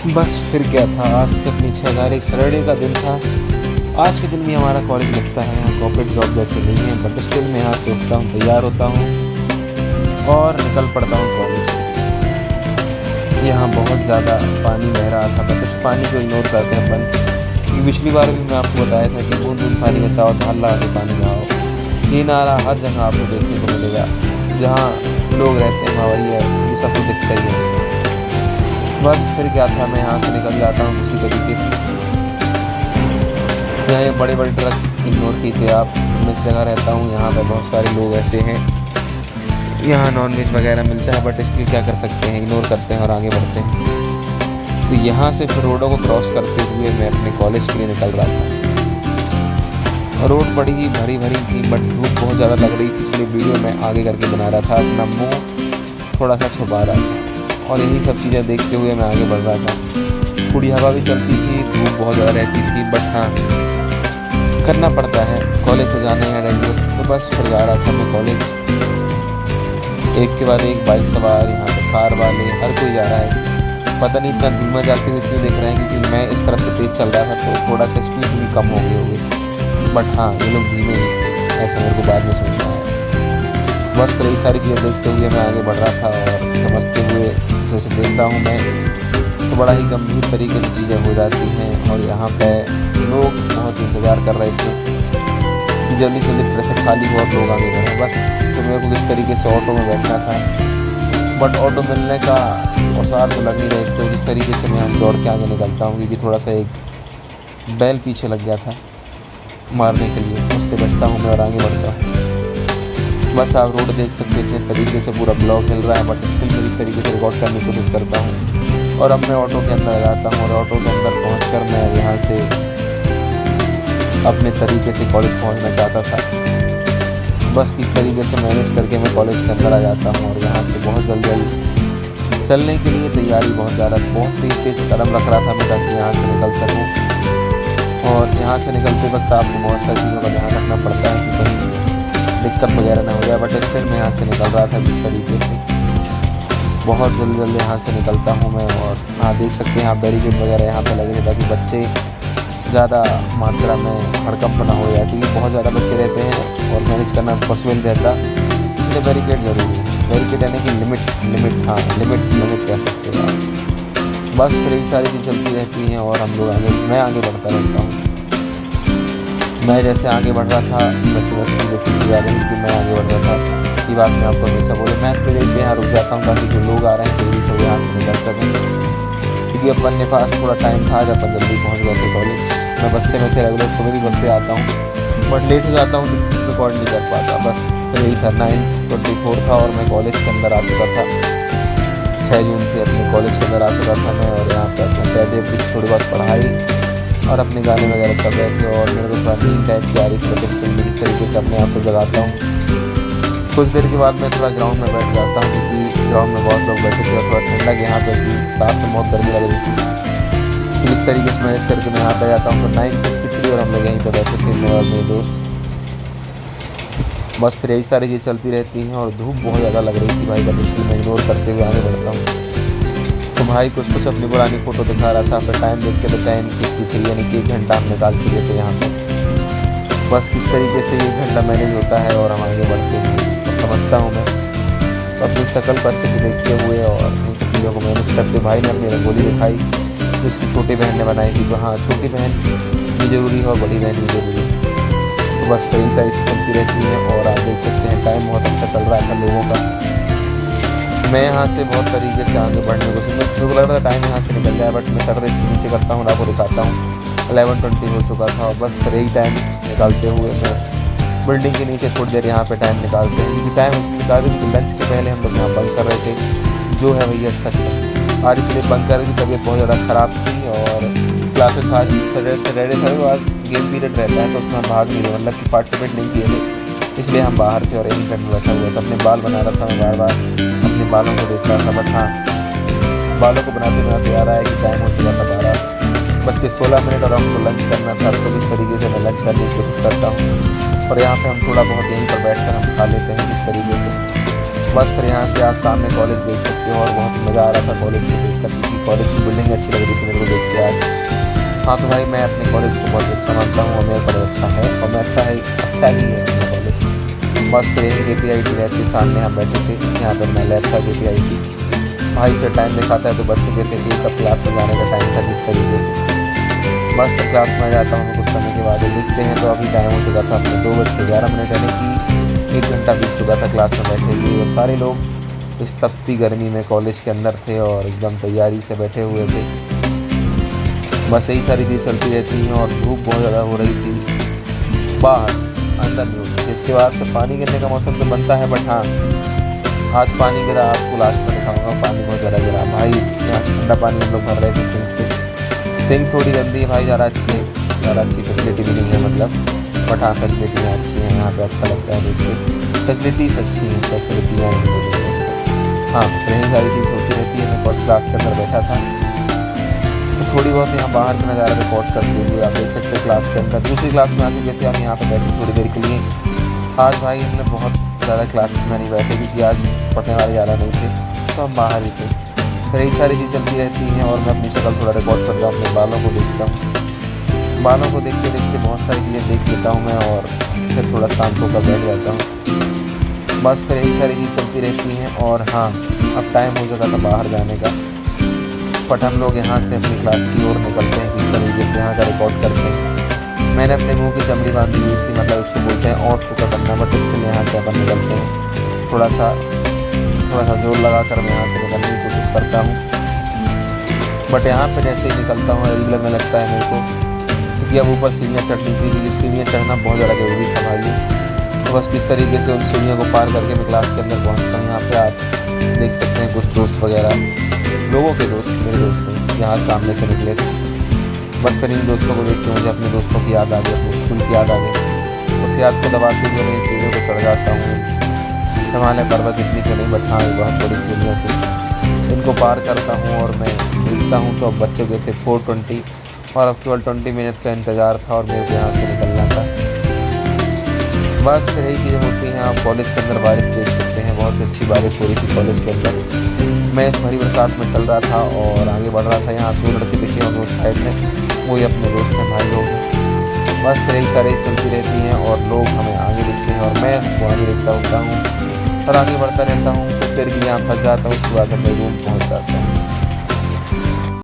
बस फिर क्या था, आज से अपनी 6 तारीख सैटरडे का दिन था। आज के दिन भी हमारा कॉलेज लगता है, यहाँ कॉर्पोरेट जॉब जैसे नहीं है, बट स्टिल मैं यहाँ से उठता हूँ, तैयार होता हूँ और निकल पड़ता हूँ कॉलेज। यहाँ बहुत ज़्यादा पानी बह रहा था, बट इस पानी को इग्नोर करते हैं अपन, क्योंकि पिछली बार भी मैं आपको बताया था कि बूंद बूंद पानी बचाओ धार लगा के पानी बहाओ। ये नारा हर जगह आपको देखने को मिलेगा, जहाँ लोग रहते हैं वहाँ वही है, ये सब कुछ दिखता ही है। बस फिर क्या था, मैं यहाँ से निकल जाता हूँ किसी तरीके से। यहाँ ये बड़े बड़े ट्रक इग्नोर कीजिए आप, मैं इस जगह रहता हूँ, यहाँ पे बहुत सारे लोग ऐसे हैं, यहाँ नॉनवेज वगैरह मिलता है, बट स्टिल क्या कर सकते हैं, इग्नोर करते हैं और आगे बढ़ते हैं। तो यहाँ से फिर रोडों को क्रॉस करते हुए मैं अपने कॉलेज के लिए निकल रहा था। रोड बड़ी ही भरी भरी थी, बट धूप बहुत ज़्यादा लग रही थी, इसलिए वीडियो मैं आगे करके बना रहा था, अपना मुँह थोड़ा सा छुपा रहा था और यही सब चीज़ें देखते हुए मैं आगे बढ़ रहा था। थोड़ी हवा भी चलती थी, धूप बहुत ज़्यादा रहती थी, बट हाँ करना पड़ता है, कॉलेज तो जाना है रेगुलर। तो बस फिर जा रहा था मैं कॉलेज। एक के बाद एक बाइक सवार, यहाँ पे कार वाले, हर कोई जा रहा है। पता नहीं इतना धीमा जाते हुए क्यों देख रहे हैं, क्योंकि मैं इस तरफ से तेज़ चल रहा था तो थोड़ा सा स्पीड भी कम हो गई होगी, बट हाँ ये लोग धीमे ही, ऐसा मेरे को बाद में समझ में आया। बस फिर यही सारी चीज़ें देखते हुए मैं आगे बढ़ रहा था और समझते हुए जैसे देखता हूँ मैं, तो बड़ा ही गंभीर तरीके से चीज़ें हो जाती हैं। और यहाँ पे लोग बहुत इंतज़ार कर रहे थे कि जल्दी से जल्दी ट्रैफिक खाली हो और लोग आगे बढ़ें। बस तो मेरे को किस तरीके से ऑटो में बैठना था, बट ऑटो मिलने का औसार तो लग नहीं रहे, तो जिस तरीके से मैं हम दौड़ के आगे निकलता हूँ, क्योंकि थोड़ा सा एक बैल पीछे लग गया था मारने के लिए, उससे बचता हूँ मैं और आगे बढ़ता हूँ। बस आप रोड देख सकते थे, तरीके से पूरा ब्लॉक हिल रहा है, बट स्टिल मैं इस तरीके से रिकॉर्ड करने की कोशिश करता हूँ। और अब मैं ऑटो के अंदर जाता हूँ और ऑटो के अंदर पहुँच मैं यहाँ से अपने तरीके से कॉलेज पहुँचना चाहता था। बस किस तरीके से मैनेज करके मैं कॉलेज के अंदर आ जाता हूँ और यहाँ से बहुत जल्दी चलने के लिए तैयारी बहुत तेज कदम रख रहा था मैं, ताकि यहाँ से निकल सकूँ। और यहाँ से निकलते वक्त आपको बहुत सारी चीज़ों का ध्यान रखना पड़ता है कि कहीं दिक्कत वगैरह ना हो जाए, बट स्टिल मैं यहाँ से निकल रहा था जिस तरीके से, बहुत जल्दी यहाँ से निकलता हूँ मैं। और हाँ देख सकते हैं आप, बैरिकेड वगैरह यहाँ पे लगे थे ताकि बच्चे ज़्यादा मात्रा में हड़कंप ना हो जाए, क्योंकि बहुत ज़्यादा बच्चे रहते हैं और मैनेज करना पॉसिबल रहता, इसलिए बैरिकेड ज़रूरी है। बैरिकेड यानी कि लिमिट कह सकते हैं आप। बस फिर यही सारी चीज़ चलती रहती हैं और मैं आगे बढ़ता रहता हूँ। मैं जैसे आगे बढ़ रहा था वैसे चीज़ें खुलती जा रही कि मैं आगे बढ़ रहा था। ये बात मैं आपको हमेशा बोले, मैं फिर एक यहाँ रुक जाता हूँ ताकि जो लोग आ रहे हैं तेज़ी से वो यहाँ से निकल सकें, क्योंकि अपन के पास थोड़ा टाइम था जब अपन जल्दी पहुँच गए थे कॉलेज। मैं बस से रेगुलर सुबह भी बस से आता हूँ, बट लेट हो जाता हूँ तो रिकॉर्ड नहीं कर पाता। बस फिर यही था, 9:24 था और मैं कॉलेज के अंदर आ चुका था। 6 जून से अपने कॉलेज के अंदर आ चुका था मैं, और यहाँ पर अपना चाहे थोड़ी बहुत पढ़ाई और अपने गाने वगैरह चल रहे थे, और मेरे को थोड़ा नींद टाइप की आ रही थी, तो इस तरीके से अपने आप को जगाता हूँ। कुछ देर के बाद मैं थोड़ा ग्राउंड में बैठ जाता हूँ, क्योंकि ग्राउंड में बहुत लोग बैठे थे और थोड़ा ठंडक यहाँ पे थी, रात से बहुत गर्मी लग रही थी। तो इस तरीके से मैनेज करके मैं यहाँ पे जाता हूँ। तो 9:53 और हम लोग यहीं पर बैठे थे, मैं और मेरे दोस्त। बस फिर यही सारी चीज़ चलती रहती हैं और धूप बहुत ज़्यादा लग रही थी भाई, का बिल्कुल मैं इग्नोर करते हुए आगे बढ़ता हूँ। तो भाई कुछ अपनी पुरानी फ़ोटो दिखा रहा था, फिर टाइम देख के तो 10:53 यानी कि 1 घंटा हम निकाल चुके थे यहाँ पर। बस किस तरीके से 1 घंटा मैनेज होता है और हम आगे बढ़ते हैं, तो समझता हूँ मैं। तो अपनी शक्ल को अच्छे से देखते हुए और इन सब चीज़ों को मैनेज करते, भाई ने अपनी रंगोली दिखाई जो उसकी छोटी बहन ने बनाई थी। तो हाँ, छोटी बहन भी ज़रूरी है और बड़ी बहन भी ज़रूरी है। तो बस कई सारी चीज़ चलती रहती हैं और आप देख सकते हैं टाइम बहुत अच्छा चल रहा था लोगों का। मैं यहाँ से बहुत तरीके से आगे बढ़ने को मेरे को लग रहा था टाइम यहाँ से निकल जाए, बट मैं सर इसके नीचे करता हूँ, आपको दिखाता हूँ। 11:20 हो चुका था और बस फिर यही टाइम निकालते हुए मैं बिल्डिंग के नीचे थोड़ी देर यहाँ पे टाइम निकालते हैं, क्योंकि टाइम इसलिए निकालते क्योंकि लंच के पहले हम लोग यहाँ बंक कर रहे थे, जो है भैया सच है। आज इसलिए बंक कर की तबीयत बहुत ज़्यादा ख़राब थी और क्लासेस आज सैटरडे था, आज गेम पीरियड रहता है तो उसमें हम भाग नहीं रहे, मतलब कि पार्टिसिपेट नहीं किए थे, इसलिए हम बाहर थे और एक घंटे बैठा हुआ था। अपने बाल बना रहा था मैं, बार बार अपने बालों को देख रहा था, बट हाँ बालों को बनाते आ रहा है कि टाइम हो चुका था 12:16 और हमको लंच करना था। तो इस तरीके से मैं लंच करने की कोशिश करता हूँ और यहाँ पे हम थोड़ा बहुत यहीं पर बैठकर हम खा लेते हैं इस तरीके से। बस फिर यहाँ से आप सामने कॉलेज देख सकते हो और बहुत मज़ा आ रहा था कॉलेज को देख कर, क्योंकि कॉलेज की बिल्डिंग अच्छी लग रही थी मेरे को देख के आज। हाँ तो भाई मैं अपने कॉलेज को बहुत अच्छा मानता हूँ और मेरा कॉलेज अच्छा है और मैं अच्छा ही है अपना कॉलेज। बस फिर यही KPIT लैब के सामने हम बैठे थे, यहाँ पर मैं लैब था KPIT। भाई फिर टाइम दिखाता है तो बच्चों के थे एक अब क्लास में जाने का टाइम था जिस तरीके से। बस फिर क्लास में जाता हूँ कुछ समय के बाद देखते हैं तो अभी टाइम हो चुका था अपने 2:11 यानी कि 1 घंटा बीत चुका था क्लास में बैठे हुए और सारे लोग इस तपती गर्मी में कॉलेज के अंदर थे और एकदम तैयारी से बैठे हुए थे। बस यही सारी चीज़ चलती रहती हैं और धूप बहुत ज़्यादा हो रही थी बाहर, अंदर नहीं होती। इसके बाद फिर पानी गिरने का मौसम तो बनता है, बट हाँ आज पानी गिरा, आपको लास्ट में दिखाऊंगा। पानी बहुत ज़्यादा गिरा भाई, यहाँ से ठंडा पानी हम लोग भर रहे थे सिंक से। सिंक थोड़ी गंदी है भाई, ज़्यादा अच्छी फैसिलिटी भी नहीं है मतलब, बट हाँ फैसिलिटी अच्छी है यहाँ पे, अच्छा लगता है देख के। फैसिलिटीज़ अच्छी हैं, फैसिलिटियाँ नहीं बोलेंगे उसको। हाँ तो यही सारी चीज़ होती रहती है। मैं क्लास के अंदर बैठा था तो थोड़ी बहुत यहाँ बाहर का नज़ारा रिकॉर्ड करते हुए आप देख सकते हैं क्लास के अंदर। दूसरी क्लास में आके कहते हम यहाँ पे बैठे थोड़ी देर के लिए। आज भाई हमने बहुत ज़्यादा क्लासेस में नहीं बैठे क्योंकि आज पढ़ने वाले ज़्यादा नहीं थे तो हम बाहर ही थे। फिर यही सारी चीज़ चलती रहती हैं और मैं अपनी शक्ल थोड़ा रिकॉर्ड कर रहा हूँ, अपने बालों को देखता हूँ। बालों को देखते देखते बहुत सारी चीज़ें देख लेता हूँ मैं और फिर थोड़ा शांत होकर बैठ जाता हूँ। बस फिर यही सारी चीज़ चलती रहती हैं और हाँ अब टाइम हो चुका था बाहर जाने का, बट हम लोग यहाँ से अपनी क्लास की ओर निकलते हैं। किस तरीके से यहाँ का रिकॉर्ड करते हैं। मैंने अपने मुंह की चमड़ी बांधी हुई थी, मतलब उसको बोलते हैं और तो करना, बट स्टिल यहाँ से अपन निकलते हैं। थोड़ा सा जोर लगा कर मैं यहाँ से निकलने की कोशिश करता हूँ, बट यहाँ पर जैसे ही निकलता हूँ अजीब लगने लगता है मेरे को, क्योंकि अब ऊपर सीढ़ियाँ चढ़नी थी, क्योंकि सीढ़ियाँ चढ़ना बहुत ज़्यादा ज़रूरी था भाई। तो बस किस तरीके से उन सीढ़ियों को पार करके मैं क्लास के अंदर पहुँचता हूँ। यहाँ पे आप देख सकते हैं कुछ दोस्त वगैरह, लोगों के दोस्त, मेरे दोस्त यहाँ सामने से निकले थे। बस फिर इन दोस्तों को देख के मुझे अपने दोस्तों की याद आ गई, अपने स्कूल की याद आ गई। उस याद को दबाते हुए मैं सीढ़ियों को चढ़ जाता हूँ। हिमालय पर्वत इतनी तो नहीं, बट हाँ ये बहुत बड़ी सीढ़ियाँ थी। इनको पार करता हूँ और मैं देखता हूँ तो अब बच्चे गए थे 4:20 और अब केवल 20 मिनट का इंतज़ार था और मेरे को यहाँ से निकलना था। बस फिर यही चीज़ें होती हैं। आप कॉलेज के अंदर बारिश देख सकते हैं, बहुत अच्छी बारिश हो रही थी कॉलेज के अंदर। मैं इस भरी बरसात में चल रहा था और आगे बढ़ रहा था। यहाँ 2 लड़के दिखे होंगे उस साइड में, वही अपने दोस्त हैं, भाई लोग हैं। बस फिर यही सारी चलती रहती हैं और लोग हमें आगे दिखते हैं और मैं उनको आगे देखता होता हूँ और आगे बढ़ता रहता हूँ। तो फिर भी यहाँ फंस जाता हूँ, उसके बाद अपने रूम